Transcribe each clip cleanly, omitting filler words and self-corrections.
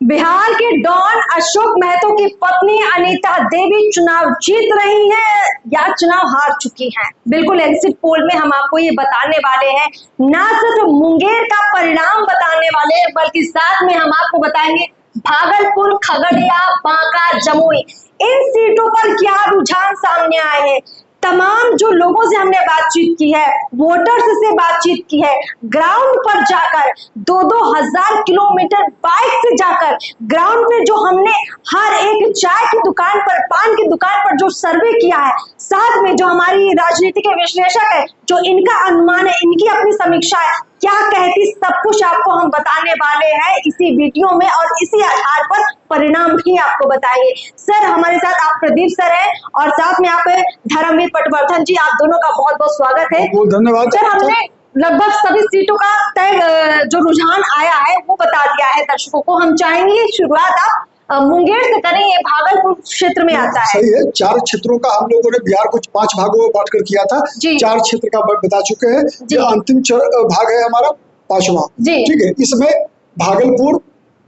बिहार के डॉन अशोक महतो की पत्नी अनीता देवी चुनाव जीत रही हैं या चुनाव हार चुकी हैं। बिल्कुल एग्जिट पोल में हम आपको ये बताने वाले हैं, ना सिर्फ मुंगेर का परिणाम बताने वाले हैं बल्कि साथ में हम आपको बताएंगे भागलपुर, खगड़िया, बांका, जमुई इन सीटों पर क्या रुझान सामने आए हैं। तमाम जो लोगों से हमने बातचीत की है, वोटर्स से बातचीत की है, ग्राउंड पर जाकर 2-2 हजार किलोमीटर बाइक से जाकर ग्राउंड में जो हमने हर एक चाय की दुकान पर, पान की दुकान पर जो सर्वे किया है, साथ में जो हमारी राजनीति के विश्लेषक है, जो इनका अनुमान है, इनकी अपनी समीक्षा है, क्या कहती, सब कुछ आपको हम बताने वाले हैं इसी वीडियो में और इसी आधार पर परिणाम भी आपको बताएंगे। सर हमारे साथ आप प्रदीप सर हैं और साथ में आप धर्मवीर पटवर्धन जी, आप दोनों का बहुत बहुत स्वागत है। बहुत धन्यवाद सर। हमने लगभग सभी सीटों का तय जो रुझान आया है वो बता दिया है दर्शकों को। हम चाहेंगे शुरुआत आप मुंगेर से करें, ये भागलपुर क्षेत्र में आता है। सही है, 4 क्षेत्रों का हम लोगों ने बिहार को 5 भागों में बांटकर किया था। 4 क्षेत्र का बता चुके हैं। जो अंतिम भाग है हमारा 5वां, ठीक है। इसमें भागलपुर,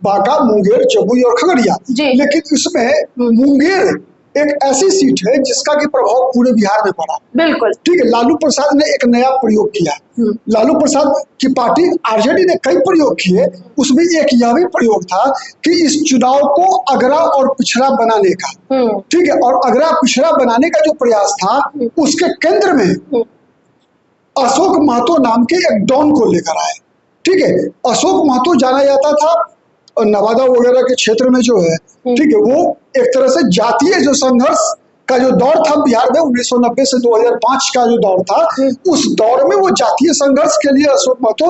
बांका, मुंगेर, जमुई और खगड़िया। लेकिन इसमें मुंगेर एक ऐसी सीट है जिसका की प्रभाव पूरे बिहार में पड़ा। बिल्कुल ठीक है। लालू प्रसाद ने एक नया प्रयोग किया। लालू प्रसाद की पार्टी आरजेडी ने कई प्रयोग किए, उसमें एक यह भी प्रयोग था कि इस चुनाव को अगरा और पिछड़ा बनाने का, ठीक है, और अगरा पिछड़ा बनाने का जो प्रयास था उसके केंद्र में अशोक महतो नाम के एक डॉन को लेकर आए। ठीक है, अशोक महतो जाना जाता था और नवादा वगैरह के क्षेत्र में जो है, ठीक है, वो एक तरह से जातीय जो संघर्ष का जो दौर था बिहार में 1990 से 2005 का जो दौर था, उस दौर में वो जातीय संघर्ष के लिए अशोक महतो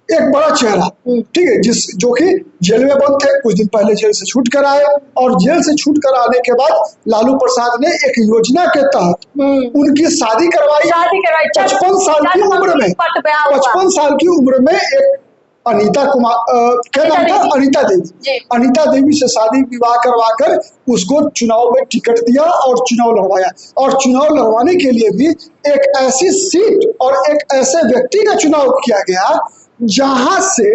एक बड़ा चेहरा, ठीक है, जो कि जेल में बंद थे, कुछ दिन पहले जेल से छूट कर आए और जेल से छूट कर आने के बाद लालू प्रसाद ने एक योजना के तहत उनकी शादी करवाई 55 साल की उम्र में। 55 साल की उम्र में एक अनीता कुमार क्या नाम था, अनीता देवी, अनीता देवी से शादी विवाह करवाकर उसको चुनाव में टिकट दिया और चुनाव लड़वाया। और चुनाव लड़वाने के लिए भी एक ऐसी सीट और एक ऐसे व्यक्ति का चुनाव किया गया जहां से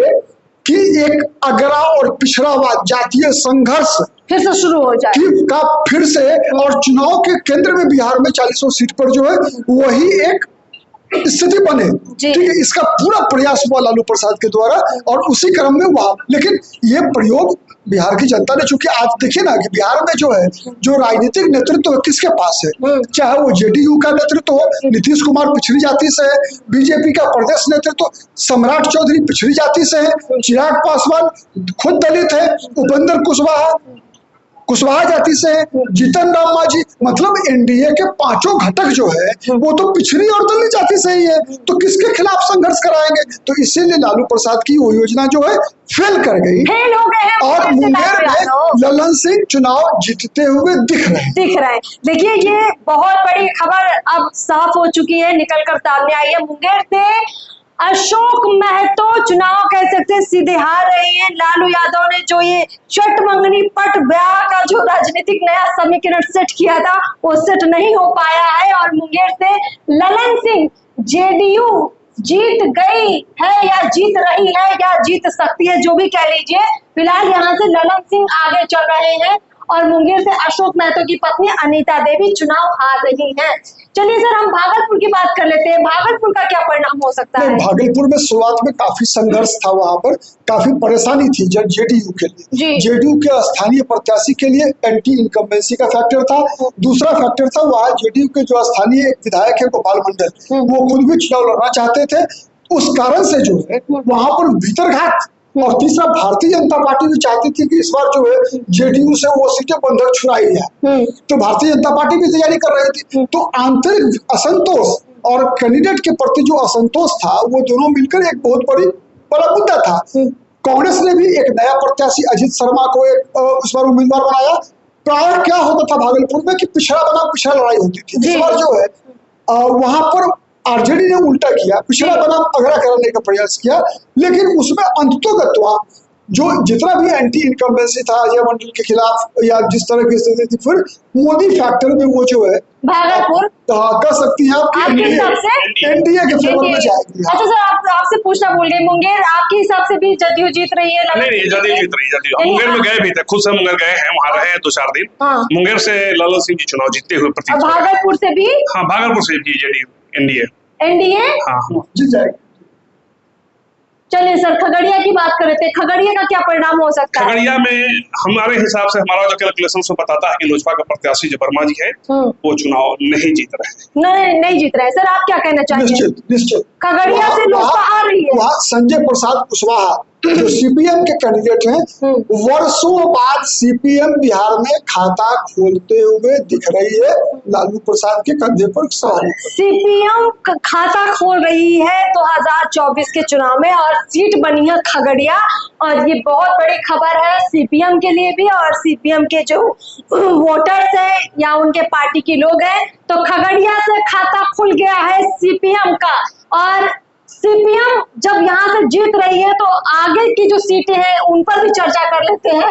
कि एक अगरा और पिछड़ावाद जातीय संघर्ष फिर से शुरू हो जाए फिर से, और चुनाव के केंद्र में बिहार में 40 सीट पर जो है वही एक स्थिति बने। ठीक है, इसका पूरा प्रयास हुआ लालू प्रसाद के द्वारा और उसी क्रम में हुआ। लेकिन ये प्रयोग बिहार की जनता ने, चूंकि आज देखिए ना कि बिहार में जो है जो राजनीतिक नेतृत्व किसके पास है, चाहे वो जेडीयू का नेतृत्व हो, नीतीश कुमार पिछड़ी जाति से है, बीजेपी का प्रदेश नेतृत्व सम्राट चौधरी पिछड़ी जाति से है, चिराग पासवान खुद दलित है, उपेंद्र कुशवाहा जाति से है, जीतन राम मांझी, मतलब एनडीए के 5 घटक जो है वो तो पिछड़ी और दलित जाति से ही है, तो किसके खिलाफ संघर्ष कराएंगे। तो इसीलिए लालू प्रसाद की वो योजना जो है फेल कर गई, फेल हो गए हैं और मुंगेर में ललन सिंह चुनाव जीतते हुए दिख रहे हैं। देखिए ये बहुत बड़ी खबर अब साफ हो चुकी है, निकल कर सामने आई है। मुंगेर से अशोक महतो चुनाव कह सकते सीधे हार रहे हैं। लालू यादव ने जो ये चट मंगनी पट ब्याह का जो राजनीतिक नया समीकरण सेट किया था वो सेट नहीं हो पाया है और मुंगेर से ललन सिंह जेडीयू जीत गई है या जीत रही है या जीत सकती है, जो भी कह लीजिए। फिलहाल यहाँ से ललन सिंह आगे चल रहे हैं और मुंगेर से अशोक महतो की पत्नी अनीता देवी चुनाव हार रही हैं। चलिए सर हम भागलपुर की बात कर लेते हैं, भागलपुर का क्या परिणाम हो सकता है? भागलपुर में शुरुआत में काफी संघर्ष था, वहां पर काफी परेशानी थी जेडीयू के लिए। जेडीयू के स्थानीय प्रत्याशी के लिए एंटी इनकम्बेंसी का फैक्टर था। दूसरा फैक्टर था वहाँ जेडीयू के जो स्थानीय विधायक है गोपाल मंडल, वो खुद भी चुनाव लड़ना चाहते थे, उस कारण से जो है वहां पर भीतरघात। और तीसरा भारतीय जनता पार्टी भी चाहती थी कि इस बार जो है जेडीयू से वो सीटें बंधक छुड़ाई जाए, तो भारतीय जनता पार्टी भी तैयारी कर रही थी। तो आंतरिक असंतोष और कैंडिडेट के प्रति जो असंतोष था वो दोनों मिलकर एक बहुत बड़ा मुद्दा था। कांग्रेस ने भी एक नया प्रत्याशी अजित शर्मा को उस बार उम्मीदवार बनाया। प्राय क्या होता था भागलपुर में कि पिछड़ा बना पिछड़ा लड़ाई होती थी। इस बार जो है वहां पर आरजेडी ने उल्टा किया, पिछड़ा बना अगरा कराने का प्रयास किया, लेकिन उसमें अंततोगत्वा जो जितना भी एंटी इनकम्बेंसी था अजय मंडल के खिलाफ या जिस तरह की स्थिति थी, फिर मोदी फैक्टर में वो जो है भागलपुर कह सकती हैं आप आपके हिसाब से एनडीए के फेवर में जाएगी। अच्छा सर, आपसे पूछना भूल गए, मुंगेर आपके हिसाब से भी जदयू जीत रही है? नहीं, जदयू जीत रही है। जदयू मुंगेर में गए भी थे, खुद से मुंगेर गए हैं, वहाँ रहे 2-4 दिन। मुंगेर से लालू सिंह जी चुनाव जीतते हुए प्रतीत। भागलपुर से भी? हाँ, भागलपुर से भी जदयू एनडीए हाँ जीत जाएगी। चलिए सर, खगड़िया की बात कर रहे थे, खगड़िया का क्या परिणाम हो सकता है? खगड़िया में हमारे हिसाब से हमारा जो कैलकुलेशन से बताता है कि लोजपा का प्रत्याशी जो वर्मा जी है वो चुनाव नहीं जीत रहे हैं। नहीं जीत रहे। सर आप क्या कहना चाहेंगे? निश्चित खगड़िया से लोजपा आ रही है। वहाँ संजय प्रसाद कुशवाहा जो सीपीएम के कैंडिडेट हैं, वर्षों बाद सीपीएम बिहार में खाता खोलते हुए दिख रही है लालू प्रसाद के कंधे पर सवार। सीपीएम खाता खोल रही है 2024 के चुनाव में और सीट बनी है खगड़िया, और ये बहुत बड़ी खबर है सीपीएम के लिए भी और सीपीएम के जो वोटर्स हैं या उनके पार्टी के लोग हैं। तो खगड़िया से खाता खुल गया है सीपीएम का, और सीपीएम जब यहाँ से जीत रही है तो आगे की जो सीटें हैं उन पर भी चर्चा कर लेते हैं।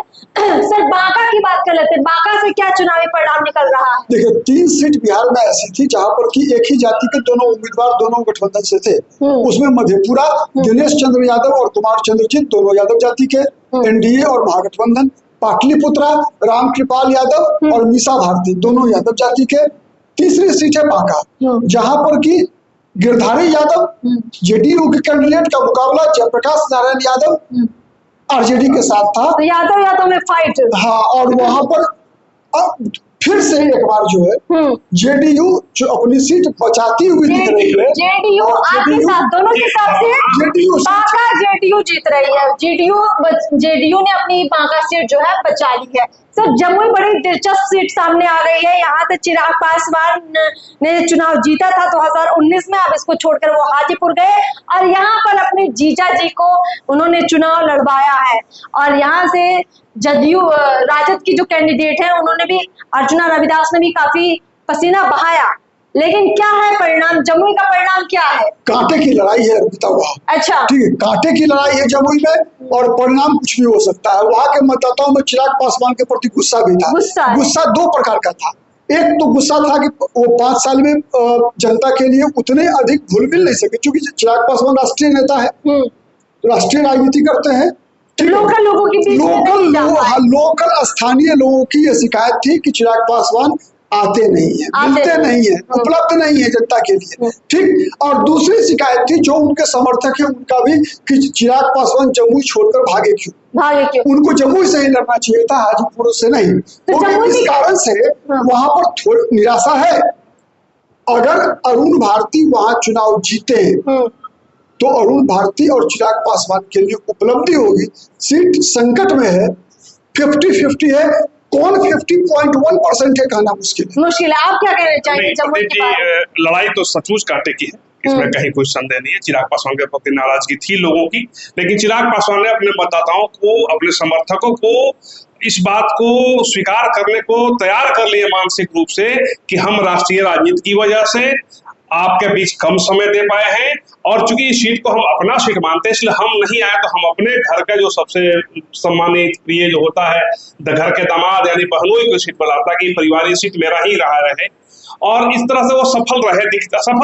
सर बांका की बात कर लेते हैं, बांका से क्या चुनावी परिणाम निकल रहा है? देखिए 3 सीट बिहार में ऐसी थी जहाँ पर कि एक ही जाति के दोनों उम्मीदवार दोनों गठबंधन से थे। उसमें मधेपुरा दिनेश चंद्र यादव और कुमार चंद्रजीत दोनों यादव जाति के, एनडीए और महागठबंधन पाटलिपुत्रा रामकृपाल यादव और मीसा भारती दोनों यादव जाति के। तीसरी सीट है बांका, जहाँ पर की गिरधारी यादव जेडीयू के कैंडिडेट का मुकाबला जयप्रकाश नारायण यादव आरजेडी के साथ था। तो यादव में फाइट। हाँ, और वहां पर अब फिर से एक बार जो है जेडीयू जो अपनी सीट बचाती हुई दिख रही है। जेडीयू आपके साथ, दोनों के साथ से जेडीयू जीत रही है। जेडीयू ने अपनी बांका सीट जो है बचा ली है। सर जमुई बड़ी दिलचस्प सीट सामने आ गई है, यहाँ से चिराग पासवान ने चुनाव जीता था 2019 में, अब इसको छोड़कर वो हाजीपुर गए और यहाँ पर अपने जीजा जी को उन्होंने चुनाव लड़वाया है। और यहाँ से जदयू राजद की जो कैंडिडेट है उन्होंने भी, अर्चना रविदास ने भी काफी पसीना बहाया, लेकिन क्या है परिणाम? जमुई का परिणाम क्या है? कांटे की लड़ाई है अर्पिता वहाँ। अच्छा, ठीक है, कांटे की लड़ाई है जमुई में और परिणाम कुछ भी हो सकता है। वहाँ के मतदाताओं में चिराग पासवान के प्रति गुस्सा भी था। गुस्सा 2 प्रकार का था। एक तो गुस्सा था कि वो 5 साल में जनता के लिए उतने अधिक घुल मिल नहीं सके, क्योंकि चिराग पासवान राष्ट्रीय नेता है, राष्ट्रीय राजनीति करते हैं। लोकल लोगों की लोकल स्थानीय लोगों की ये शिकायत थी कि चिराग पासवान आते नहीं है, मिलते नहीं है, उपलब्ध नहीं है जनता के लिए। ठीक, और दूसरी शिकायत थी जो उनके समर्थक है उनका भी कि चिराग पासवान जमुई छोड़कर भागे क्यों? उनको जमुई से ही लड़ना चाहिए था, हाजीपुर से नहीं। तो इस कारण से वहां पर थोड़ी निराशा है। अगर अरुण भारती वहां चुनाव जीते तो अरुण भारती और चिराग पासवान के लिए उपलब्धि होगी। सीट संकट में है, 50-50 है, कौन 50.1% है कहना मुश्किल है। आप क्या कहना चाहेंगे? लड़ाई तो सचमुच कांटे की है, इसमें कहीं कोई संदेह नहीं है। चिराग पासवान के प्रति नाराजगी थी लोगों की, लेकिन चिराग पासवान ने अपने मतदाताओं को, अपने समर्थकों को इस बात को स्वीकार करने को तैयार कर लिया मानसिक रूप से कि हम राष्ट्रीय राजनीति की वजह से आपके बीच कम समय दे पाए हैं, और चूंकि इस सीट को हम अपना सीट मानते हैं इसलिए हम नहीं आए, तो हम अपने घर का जो सबसे सम्मानित प्रिय जो होता है घर के दामाद यानी बहनोई को सीट पर लाता कि परिवारिक सीट मेरा ही रहा रहे, और इस तरह से वो सफल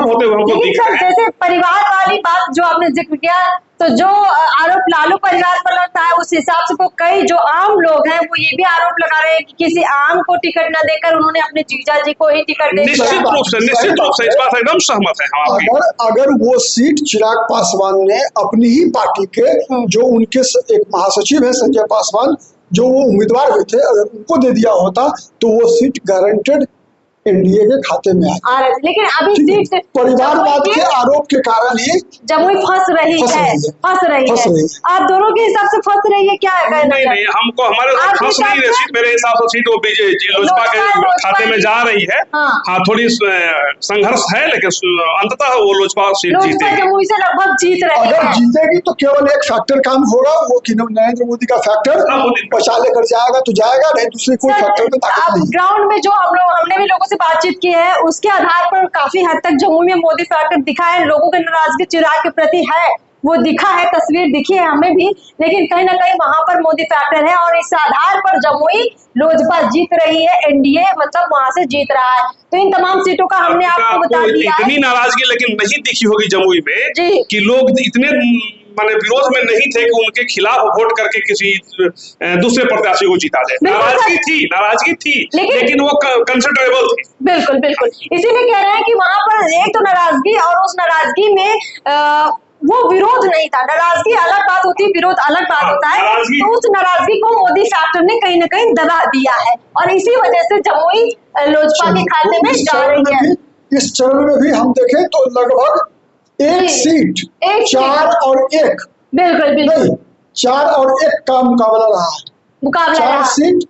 होते हुए हमको दिख रहे हैं। जैसे परिवार वाली बात जो आपने जिक्र किया, तो जो आरोप लालू परिवार पर लगता है उस हिसाब से तो कई जो आम लोग हैं वो ये भी आरोप लगा रहे हैं कि किसी आम को टिकट न देकर उन्होंने अपने जीजा जी को ही टिकट दे दिया। निश्चित रूप से इस बात से एकदम सहमत है। अगर वो सीट चिराग पासवान ने अपनी ही पार्टी के जो उनके एक महासचिव है संजय पासवान, जो वो उम्मीदवार हुए थे, अगर उनको दे दिया होता तो वो सीट गारंटेड एनडीए के खाते में आ रहा है। लेकिन अभी सीट परिवारवाद के आरोप के कारण ही जमुई फंस रही है। आप दोनों के हिसाब से फंस रही है क्या है? नहीं, हमको हमारे फंस नहीं रही सीट, मेरे हिसाब से सीट वो लोजपा के खाते में जा रही है। हाँ, थोड़ी संघर्ष है, लेकिन अंततः वो लोजपा सीट जीतेगी। जमुई से लगभग जीत रही है। अगर जीतेगी तो केवल एक फैक्टर काम होगा, वो कि नरेंद्र मोदी का फैक्टर बचा लेकर जाएगा तो जाएगा, नहीं दूसरे कोई फैक्टर में ताकत नहीं। ग्राउंड में जो हमने भी लोगों से बातचीत की है उसके आधार पर काफी हद तक जमुई में मोदी फैक्टर दिखा है। लोगों की नाराजगी चिराग के प्रति है, वो दिखा है, तस्वीर दिखी है हमें भी, लेकिन कहीं ना कहीं वहां पर मोदी फैक्टर है और इस आधार पर जमुई लोजपा जीत रही है, एनडीए मतलब वहां से जीत रहा है। तो इन तमाम सीटों का हमने आपको बता दिया है। इतनी नाराजगी लेकिन नहीं दिखी होगी जमुई में कि लोग इतने माने विरोध में नहीं थे कि उनके खिलाफ वोट करके किसी दूसरे प्रत्याशी को जिता दे। नाराजगी थी लेकिन वो कंसिडरेबल थी। बिल्कुल बिल्कुल, इसीलिए कह रहे हैं कि वहां पर एक तो नाराजगी और उस नाराजगी में वो विरोध नहीं था। नाराजगी अलग बात होती है, विरोध अलग बात होता है। तो उस नाराजगी को मोदी फैक्टर ने कहीं ना कहीं दबा दिया है और इसी वजह से जमुई लोजपा के खाते में जा रही है। इस चरण में भी हम देखें तो लगभग एक सीट 4 और 1 बिल्कुल बिल्कुल 4 और 1 का मुकाबला रहा है। 4 सीट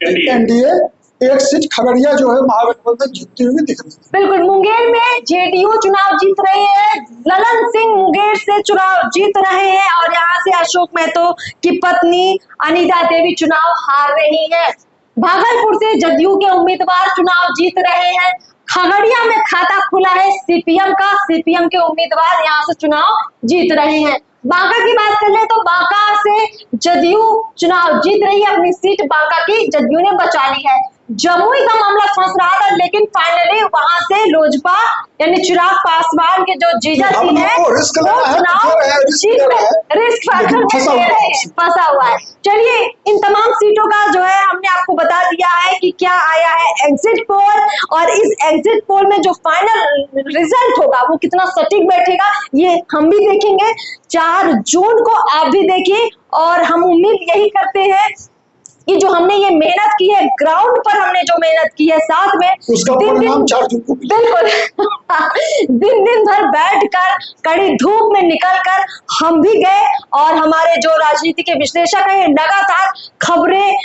एनडीए, 1 सीट खगड़िया जो है महागठबंधन जीतती हुई दिख रही है। बिल्कुल, मुंगेर में जेडीयू चुनाव जीत रही है, ललन सिंह मुंगेर से चुनाव जीत रहे हैं और यहाँ से अशोक महतो की पत्नी अनीता देवी चुनाव हार रही है। भागलपुर से जदयू के उम्मीदवार चुनाव जीत रहे हैं। खगड़िया में खाता खुला है सीपीएम का, सीपीएम के उम्मीदवार यहाँ से चुनाव जीत रहे हैं। बांका की बात कर ले तो बांका से जदयू चुनाव जीत रही है, अपनी सीट बांका की जदयू ने बचा ली है। जमुई का मामला फंस रहा था लेकिन फाइनली वहां से लोजपा यानी चिराग पासवान के जो जीजा जी है वो चुनाव रिस्क फैक्टर फंसा हुआ है। चलिए इन तमाम सीटों का जो है हमने आपको बता दिया है कि क्या आया है एग्जिट पोल और इस एग्जिट पोल में जो फाइनल रिजल्ट होगा वो कितना सटीक बैठेगा ये हम भी देखेंगे। 4 जून को आप भी देखिए और हम उम्मीद यही करते हैं कि जो हमने ये मेहनत की है, ग्राउंड पर हमने जो मेहनत की है, साथ में उसका परिणाम 4 जून को बिल्कुल दिन भर बैठकर कड़ी धूप में निकलकर हम भी गए और हमारे जो राजनीति के विश्लेषक हैं लगातार खबरें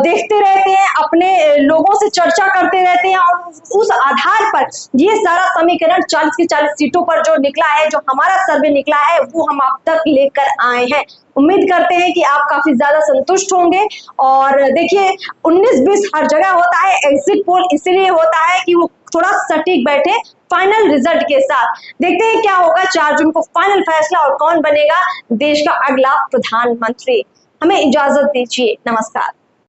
देखते रहते हैं, अपने लोगों से चर्चा करते रहते हैं और उस आधार पर ये सारा समीकरण 40 की 40 सीटों पर जो निकला है, जो हमारा सर्वे निकला है वो हम आप तक लेकर आए हैं। उम्मीद करते हैं कि आप काफी ज्यादा संतुष्ट होंगे और देखिए 19-20 हर जगह होता है एग्जिट पोल, इसलिए होता है कि वो थोड़ा सटीक बैठे फाइनल रिजल्ट के साथ। देखते हैं क्या होगा 4 जून को फाइनल फैसला और कौन बनेगा देश का अगला प्रधानमंत्री। हमें इजाजत दीजिए, नमस्कार।